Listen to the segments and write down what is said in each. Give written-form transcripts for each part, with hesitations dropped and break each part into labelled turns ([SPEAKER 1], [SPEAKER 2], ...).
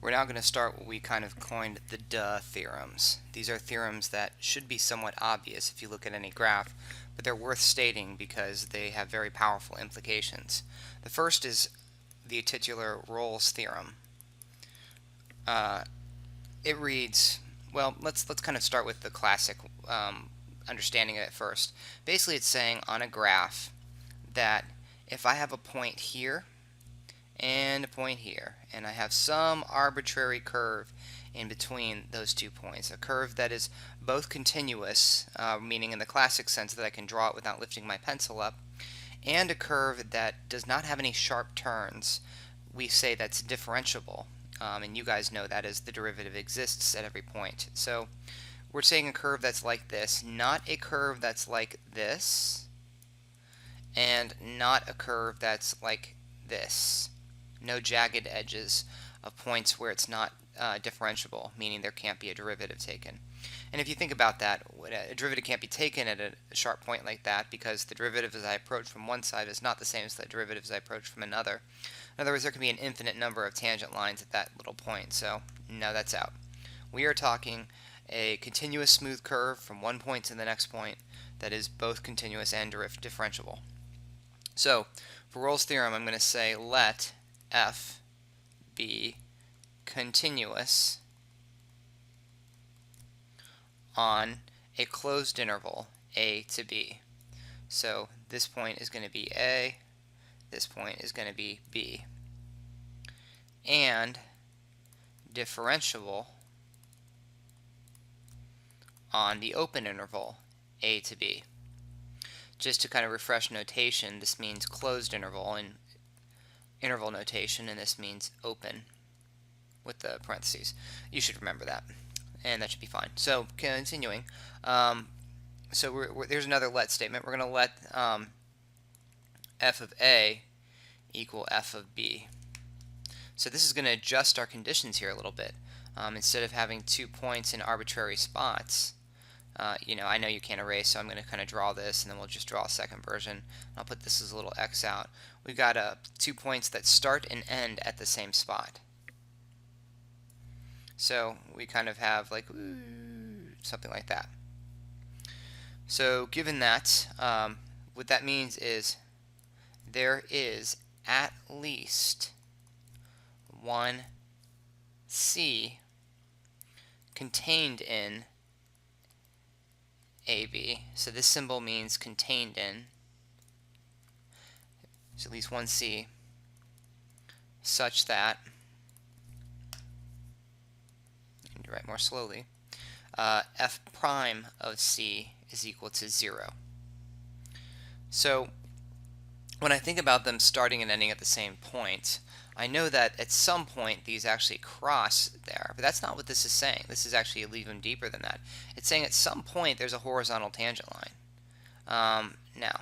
[SPEAKER 1] We're now going to start what we kind of coined the duh theorems. These are theorems that should be somewhat obvious if you look at any graph, but they're worth stating because they have very powerful implications. The first is the titular Rolle's theorem. It reads, well, let's kind of start with the classic understanding of it first. Basically, it's saying on a graph that if I have a point here and a point here, and I have some arbitrary curve in between those 2 points, a curve that is both continuous, meaning in the classic sense that I can draw it without lifting my pencil up, and a curve that does not have any sharp turns, we say that's differentiable. And you guys know that as the derivative exists at every point. So we're saying a curve that's like this, not a curve that's like this, and not a curve that's like this. No jagged edges of points where it's not differentiable, meaning there can't be a derivative taken. And if you think about that, a derivative can't be taken at a sharp point like that because the derivative as I approach from one side is not the same as the derivative as I approach from another. In other words, there can be an infinite number of tangent lines at that little point, so no, that's out. We are talking a continuous smooth curve from one point to the next point that is both continuous and differentiable. So, for Rolle's theorem, I'm going to say let f be continuous on a closed interval a to b. So this point is going to be a, this point is going to be b, and differentiable on the open interval a to b. Just to kind of refresh notation, this means closed interval in interval notation, and this means open with the parentheses. You should remember that, and that should be fine. So continuing, there's another let statement. We're going to let f of a equal f of b. So this is going to adjust our conditions here a little bit. Instead of having 2 points in arbitrary spots, I know you can't erase, so I'm going to kind of draw this, and then we'll just draw a second version. I'll put this as a little X out. We've got 2 points that start and end at the same spot. So we kind of have like something like that. So given that, what that means is there is at least one C contained in AB. So this symbol means contained in. There's at least one C such that, I need to write more slowly, f prime of C is equal to 0. So when I think about them starting and ending at the same point, I know that at some point these actually cross there, but that's not what this is saying. This is actually even deeper than that. It's saying at some point there's a horizontal tangent line. Now,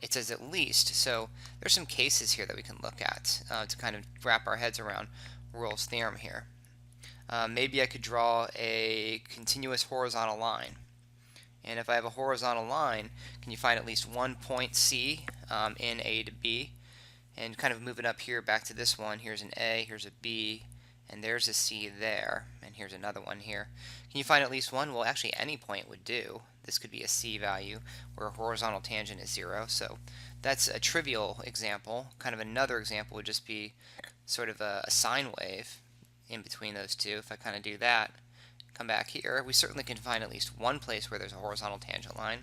[SPEAKER 1] it says at least, so there's some cases here that we can look at to kind of wrap our heads around Rolle's theorem here. Maybe I could draw a continuous horizontal line. And if I have a horizontal line, can you find at least one point C in A to B? And kind of move it up here back to this one. Here's an A, here's a B, and there's a C there, and here's another one here. Can you find at least one? Well, actually any point would do. This could be a C value where a horizontal tangent is 0. So that's a trivial example. Kind of another example would just be sort of a sine wave in between those two. If I kind of do that, come back here, we certainly can find at least one place where there's a horizontal tangent line.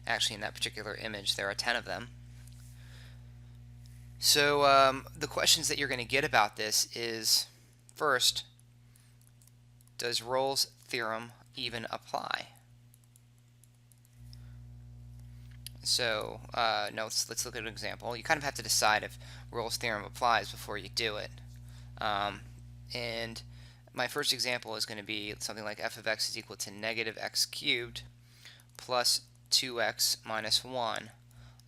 [SPEAKER 1] Actually, in that particular image, there are 10 of them. So the questions that you're going to get about this is, first, does Rolle's theorem even apply? So no, let's look at an example. You kind of have to decide if Rolle's theorem applies before you do it. And my first example is going to be something like f of x is equal to negative x cubed plus 2x minus 1.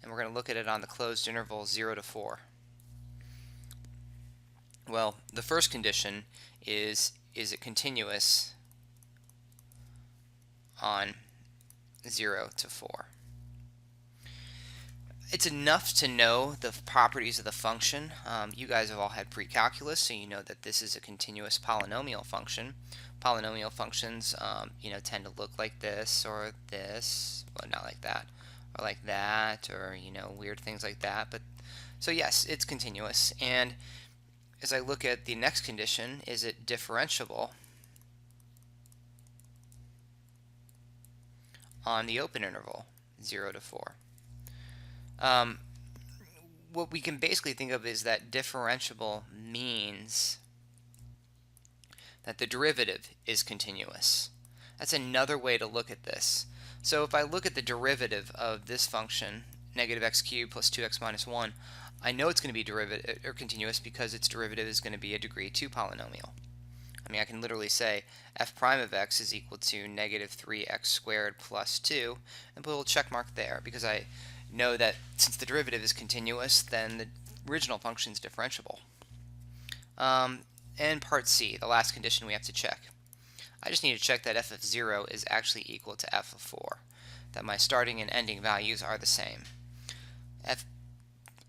[SPEAKER 1] And we're going to look at it on the closed interval 0 to 4. Well, the first condition is it continuous on 0 to 4? it's enough to know the properties of the function. You guys have all had pre-calculus, so you know that this is a continuous polynomial function. Polynomial functions, tend to look like this or this, well, not like that, or like that, or weird things like that. But so yes, it's continuous. And as I look at the next condition, is it differentiable on the open interval 0 to 4? What we can basically think of is that differentiable means that the derivative is continuous. That's another way to look at this. So if I look at the derivative of this function, negative x cubed plus 2x minus 1, I know it's going to be derivative or continuous because its derivative is going to be a degree 2 polynomial. I mean, I can literally say f prime of x is equal to negative 3x squared plus 2 and put a little check mark there because I know that since the derivative is continuous, then the original function is differentiable. And part C, the last condition we have to check. I just need to check that f of 0 is actually equal to f of 4, that my starting and ending values are the same. F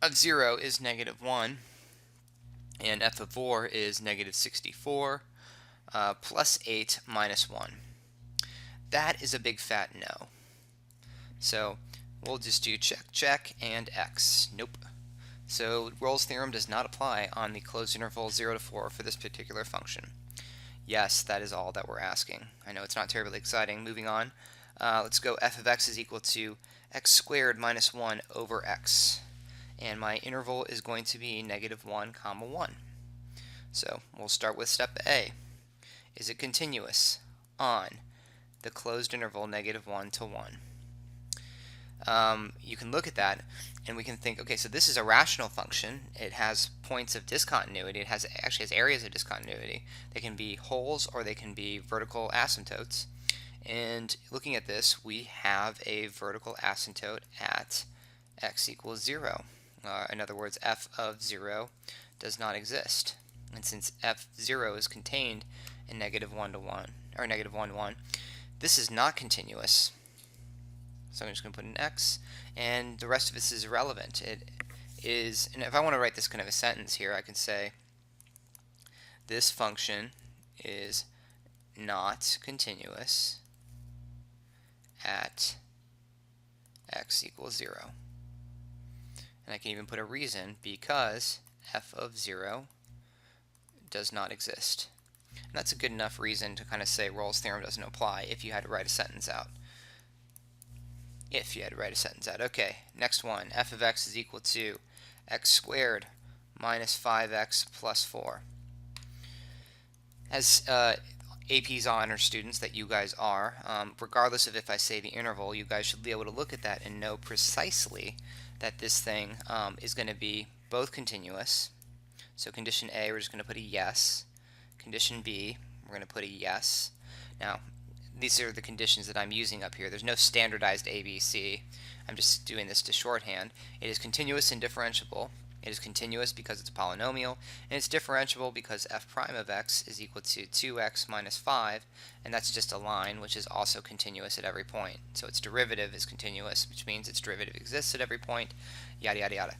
[SPEAKER 1] of 0 is negative 1, and f of 4 is negative 64, plus 8 minus 1. That is a big fat no. So we'll just do check, check, and x. Nope. So Rolle's theorem does not apply on the closed interval 0 to 4 for this particular function. Yes, that is all that we're asking. I know it's not terribly exciting. Moving on. Let's go f of x is equal to x squared minus 1 over x. And my interval is going to be negative 1 comma 1. So we'll start with step A. Is it continuous on the closed interval negative 1 to 1? You can look at that and we can think, okay, so this is a rational function. It has points of discontinuity. It actually has areas of discontinuity. They can be holes or they can be vertical asymptotes. And looking at this, we have a vertical asymptote at x equals 0. In other words, f of 0 does not exist. And since f0 is contained in negative 1 to 1, or negative 1 to 1, this is not continuous. So I'm just going to put an x, and the rest of this is irrelevant. It is, and if I want to write this kind of a sentence here, I can say this function is not continuous at x equals 0. And I can even put a reason, because f of 0 does not exist. And that's a good enough reason to kind of say Rolle's theorem doesn't apply if you had to write a sentence out. Okay, next one. F of x is equal to x squared minus 5x plus 4. As AP's honor students that you guys are, regardless of if I say the interval, you guys should be able to look at that and know precisely that this thing is going to be both continuous. So condition A, we're just going to put a yes. Condition B, we're going to put a yes. Now, these are the conditions that I'm using up here. There's no standardized ABC. I'm just doing this to shorthand. It is continuous and differentiable. It is continuous because it's a polynomial, and it's differentiable because f prime of x is equal to 2x minus 5, and that's just a line which is also continuous at every point. So its derivative is continuous, which means its derivative exists at every point, yada yada yada.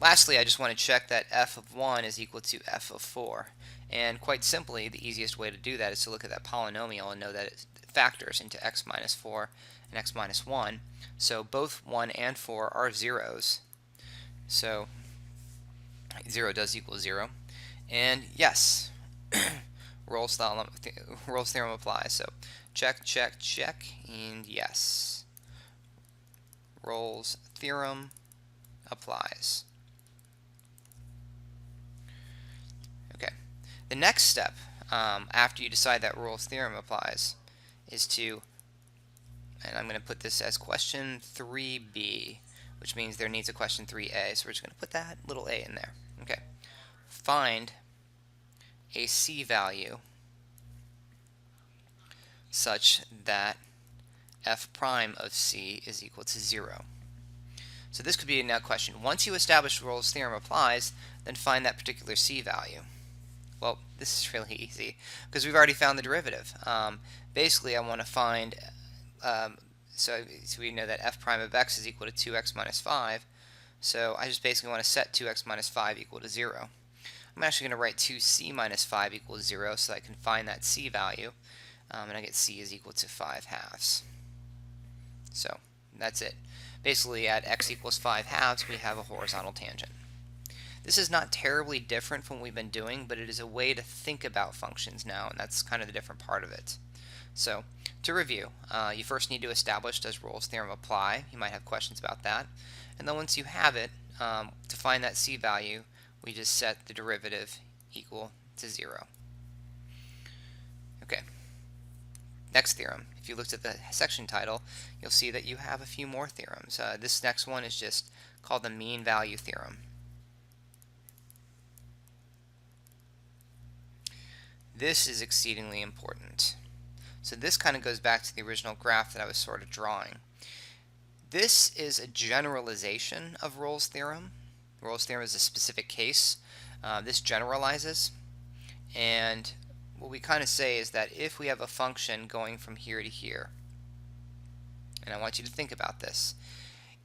[SPEAKER 1] Lastly, I just want to check that f of 1 is equal to f of 4. And quite simply, the easiest way to do that is to look at that polynomial and know that it factors into x minus 4 and x minus 1. So both 1 and 4 are zeros. So 0 does equal 0. And yes, Rolle's theorem applies. So check, check, check, and yes. Rolle's theorem applies. Okay. The next step, after you decide that Rolle's theorem applies, is to, and I'm going to put this as question 3b, which means there needs a question 3a, so we're just going to put that little a in there. Okay. Find a c value such that f prime of c is equal to 0. So this could be a now question. Once you establish Rolle's theorem applies, then find that particular c value. Well, this is really easy because we've already found the derivative. Basically, I want to find so we know that f prime of x is equal to 2x minus 5. So I just basically want to set 2x minus 5 equal to 0. I'm actually going to write 2c minus 5 equals 0 so that I can find that c value. And I get c is equal to 5 halves. So that's it. Basically, at x equals 5 halves, we have a horizontal tangent. This is not terribly different from what we've been doing, but it is a way to think about functions now, and that's kind of the different part of it. So, to review, you first need to establish, does Rolle's theorem apply? You might have questions about that. And then once you have it, to find that c value, we just set the derivative equal to 0. Okay. Next theorem. If you looked at the section title, you'll see that you have a few more theorems. This next one is just called the mean value theorem. This is exceedingly important. So this kind of goes back to the original graph that I was sort of drawing. This is a generalization of Rolle's theorem. Rolle's theorem is a specific case. This generalizes, and what we kind of say is that if we have a function going from here to here, and I want you to think about this,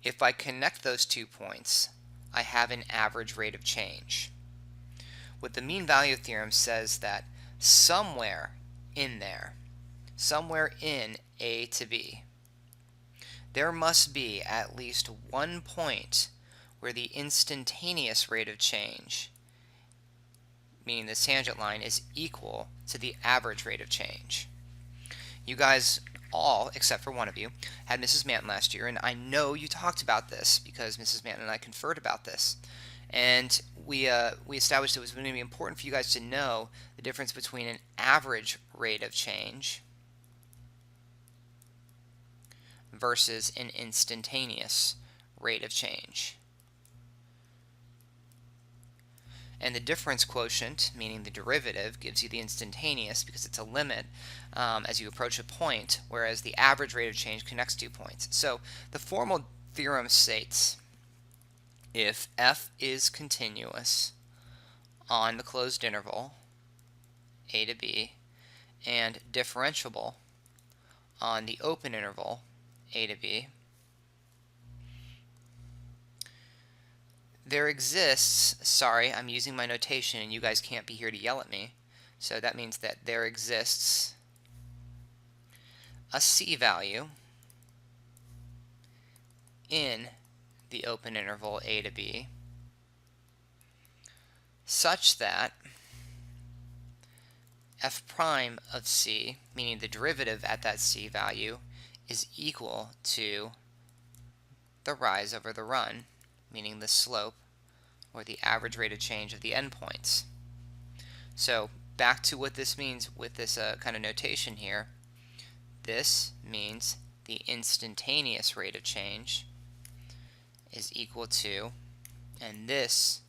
[SPEAKER 1] if I connect those 2 points, I have an average rate of change. What the mean value theorem says that somewhere in there, somewhere in A to B, there must be at least one point where the instantaneous rate of change, meaning the tangent line, is equal to the average rate of change. You guys all, except for one of you, had Mrs. Manton last year, and I know you talked about this because Mrs. Manton and I conferred about this. And we established it was going to be important for you guys to know the difference between an average rate of change versus an instantaneous rate of change. And the difference quotient, meaning the derivative, gives you the instantaneous because it's a limit as you approach a point, whereas the average rate of change connects 2 points. So the formal theorem states if f is continuous on the closed interval a to b and differentiable on the open interval a to b, there exists, sorry, I'm using my notation and you guys can't be here to yell at me, so that means that there exists a c value in the open interval a to b such that f prime of c, meaning the derivative at that c value, is equal to the rise over the run, meaning the slope or the average rate of change of the endpoints. So back to what this means with this kind of notation here. This means the instantaneous rate of change is equal to, and this,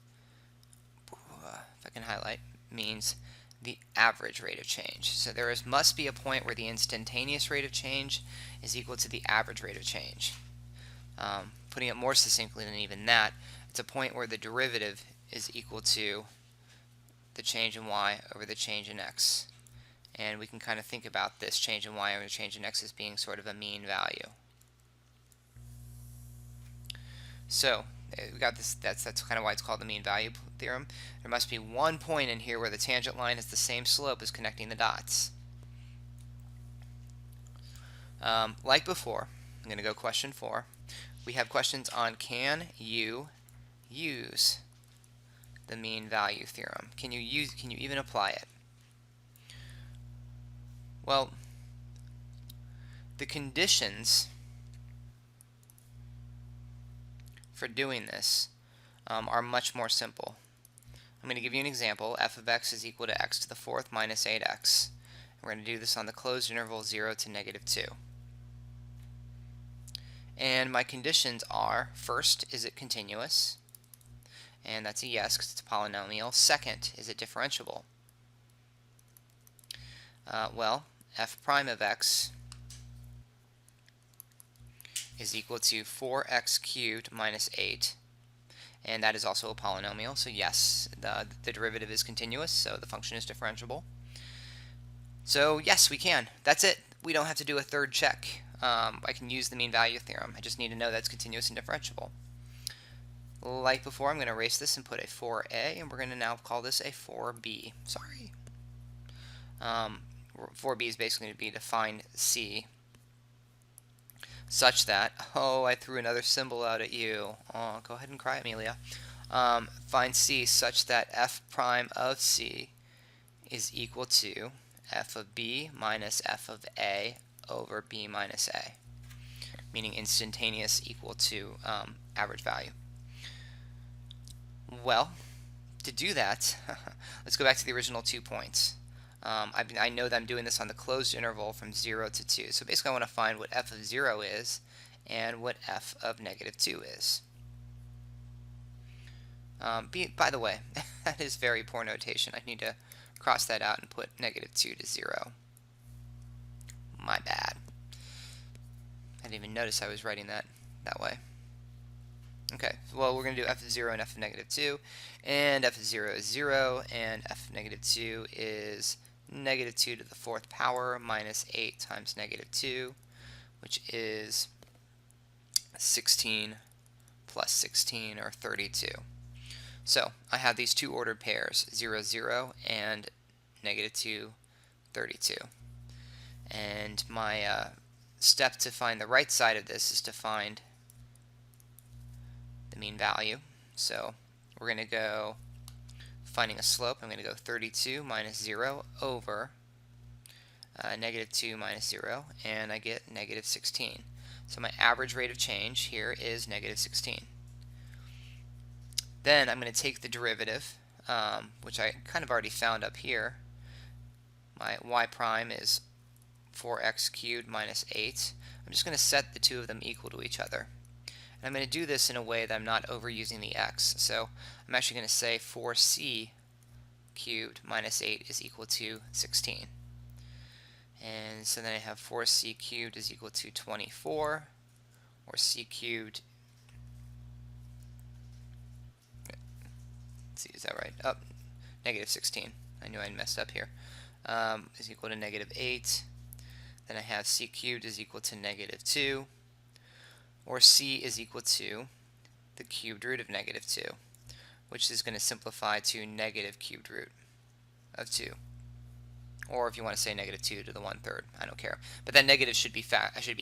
[SPEAKER 1] if I can highlight, means the average rate of change. So there must be a point where the instantaneous rate of change is equal to the average rate of change. Putting it more succinctly than even that, it's a point where the derivative is equal to the change in y over the change in x. And we can kind of think about this change in y over the change in x as being sort of a mean value. So we got this. That's kind of why it's called the mean value theorem. There must be one point in here where the tangent line has the same slope as connecting the dots. Like before, I'm going to go question 4. We have questions on can you use the mean value theorem? Can you even apply it? Well, the conditions for doing this are much more simple. I'm going to give you an example. F of x is equal to x to the 4th minus 8x. We're going to do this on the closed interval 0 to negative 2. And my conditions are, first, is it continuous? And that's a yes because it's a polynomial. Second, is it differentiable? Well, f prime of x is equal to 4x cubed minus 8. And that is also a polynomial, so yes, the derivative is continuous, so the function is differentiable. So yes, we can. That's it. We don't have to do a third check. I can use the mean value theorem. I just need to know that's continuous and differentiable. Like before, I'm going to erase this and put a 4a, and we're going to now call this a 4b. Sorry. 4b is basically going to be to find c such that, oh, I threw another symbol out at you. Oh, go ahead and cry, Amelia. Find c such that f prime of c is equal to f of b minus f of a over b minus a, meaning instantaneous equal to average value. Well, to do that, let's go back to the original 2 points. I know that I'm doing this on the closed interval from 0 to 2. So basically I want to find what f of 0 is and what f of negative 2 is. By the way, that is very poor notation. I need to cross that out and put negative 2 to 0. My bad. I didn't even notice I was writing that way. Okay, well, we're going to do f of 0 and f of negative 2, and f of 0 is 0, and f of negative 2 is negative 2 to the 4th power minus 8 times negative 2, which is 16 plus 16, or 32. So I have these two ordered pairs, 0, 0, and negative 2, 32. And my step to find the right side of this is to find the mean value. So we're going to go finding a slope. I'm going to go 32 minus 0 over negative 2 minus 0, and I get negative 16. So my average rate of change here is negative 16. Then I'm going to take the derivative, which I kind of already found up here. My y prime is 4x cubed minus 8. I'm just going to set the two of them equal to each other. And I'm going to do this in a way that I'm not overusing the x. So I'm actually going to say 4c cubed minus 8 is equal to 16. And so then I have 4c cubed is equal to 24, or c cubed, let's see, is that right? Oh, negative 16. I knew I messed up here. Is equal to negative 8. Then I have c cubed is equal to negative 2, or c is equal to the cubed root of negative 2, which is going to simplify to negative cubed root of 2. Or if you want to say negative 2 to the 1/3, I don't care. But that negative should be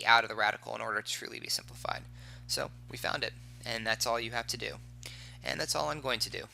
[SPEAKER 1] out of the radical in order to truly be simplified. So we found it, and that's all you have to do. And that's all I'm going to do.